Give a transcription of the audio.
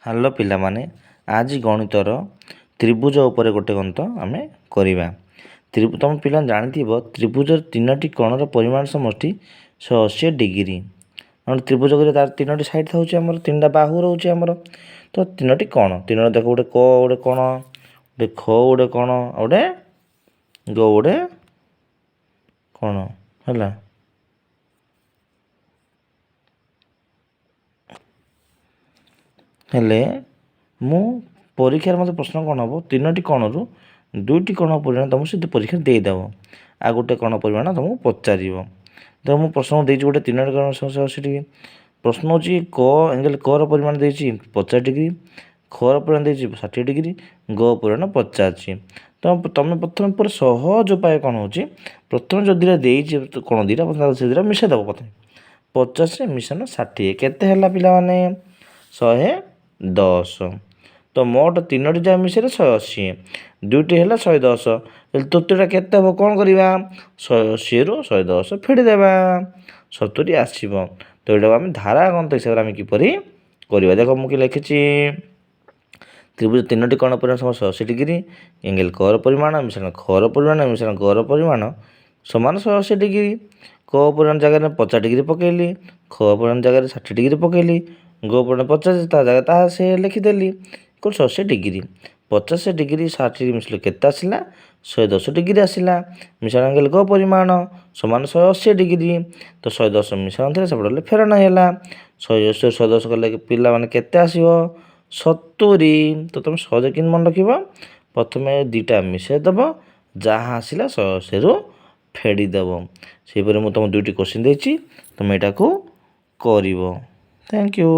Hello ପିଲାମାନେ, ଆଜି ଗଣିତର ତ୍ରିଭୁଜ ଉପରେ ଗୋଟେ ଗଣିତ ଆମେ କରିବା। ତମ ପିଲା ଜାଣିଥିବ ତ୍ରିଭୁଜର ତିନୋଟି କୋଣର ପରିମାଣ ସମଷ୍ଟି 180 ଡିଗ୍ରୀ। ତ୍ରିଭୁଜ କରି ତାର ତିନୋଟି ସାଇଡ୍ ଥାଉଛି ଆମର, ତିନିଟା ବାହୁ ରହୁଛି ଆମର। ତ ତିନୋଟି କୋଣ, ତିନୋଟି ଦେଖ, ଗୋଟେ କ ଗୋଟେ କୋଣ, ଗୋଟେ ଖ ଗୋଟେ କୋଣ, ଆଉ ଗୋଟେ ଗ ଗୋଟେ କୋଣ ହେଲା। ହେଲେ ମୁଁ ପରୀକ୍ଷାରେ ମୋତେ ପ୍ରଶ୍ନ କ'ଣ ହେବ, ତିନୋଟି କୋଣରୁ ଦୁଇଟି କୋଣ ପରିମାଣ ତୁମକୁ ସେ ପରୀକ୍ଷା ଦେଇଦେବ, ଆଉ ଗୋଟେ କୋଣ ପରିମାଣ ତୁମକୁ ପଚାରିବ। ତ ମୁଁ ପ୍ରଶ୍ନ ଦେଇଛି ଗୋଟେ ତିନୋଟି କୋଣ 180 ଡିଗ୍ରୀ। ପ୍ରଶ୍ନ ହେଉଛି କ ଏଙ୍ଗେଲ କର ପରିମାଣ ଦେଇଛି 50 ଡିଗ୍ରୀ, ଖର ପରିମାଣ ଦେଇଛି 60 ଡିଗ୍ରୀ, ଗ ପରିମାଣ 50। ତ ତୁମେ ପ୍ରଥମେ ପୁରା ସହଜ ଉପାୟ କ'ଣ ହେଉଛି, ପ୍ରଥମେ ଯଦି ଦୁଇଟା ଦେଇଛି କୋଣ ଦୁଇଟା, ସେ ଦୁଇଟା ମିଶାଇ ଦେବ। ପ୍ରଥମେ 50 ମିଶାନ 60 କେତେ ହେଲା ପିଲାମାନେ? 110। ତ ମୋଟ ତିନୋଟି ଯାହା ମିଶାଇଲେ 180, ଦୁଇଟି ହେଲା 110। ହେଲେ ତୃତୀୟଟା କେତେ ହେବ? କ'ଣ କରିବା? 180ରୁ 110 ଫେଡ଼ିଦେବା, 70 ଆସିବ। ତ ଏଇଟାକୁ ଆମେ ଧାରା ଗଣିତ ହିସାବରେ ଆମେ କିପରି କରିବା? ଦେଖ ମୁଁ କି ଲେଖିଛି, ତ୍ରିଭୁଜ ତିନୋଟି କୋଣ ପରିମାଣ 180 ଡିଗ୍ରୀ, ଏଙ୍ଗେଲ କର ପରିମାଣ ମିଶାଣ ଖର ପରିମାଣ ମିଶାଣ ଗର ପରିମାଣ ସମାନ 180 ଡିଗ୍ରୀ। କ ପରିମାଣ ଜାଗାରେ 50 ଡିଗ୍ରୀ ପକାଇଲି, ଖ ପରିମାଣ ଜାଗାରେ 60 ଡିଗ୍ରୀ ପକାଇଲି, ଗ ପରିମାଣ 50 ତା ଜାଗାରେ ତାହା ସେ ଲେଖିଦେଲି। 180 ଡିଗ୍ରୀ, 50 ଡିଗ୍ରୀ 60 ମିଶିଲେ କେତେ ଆସିଲା? 110 ଡିଗ୍ରୀ ଆସିଲା। ମିଶାଣ ଆଙ୍ଗେଲ ଗ ପରିମାଣ ସମାନ 180 ଡିଗ୍ରୀ। ତ 110 ମିଶାଣ ଥିଲା, ସେପଟେ ହେଲେ ଫେରାଣ ହେଲା। 180 110 କଲେ ପିଲାମାନେ କେତେ ଆସିବ? 70। ତ ତୁମେ ସହଜେ କେମିତି ମନେ ରଖିବ? ପ୍ରଥମେ ଦୁଇଟା ମିଶାଇ ଦେବ, ଯାହା ଆସିଲା 180ରୁ ଫେଡ଼ିଦେବ। ସେହିପରି ମୁଁ ତୁମକୁ ଦୁଇଟି କୋଶ୍ଚିନ୍ ଦେଇଛି, ତୁମେ ଏଇଟାକୁ କରିବ। Thank you.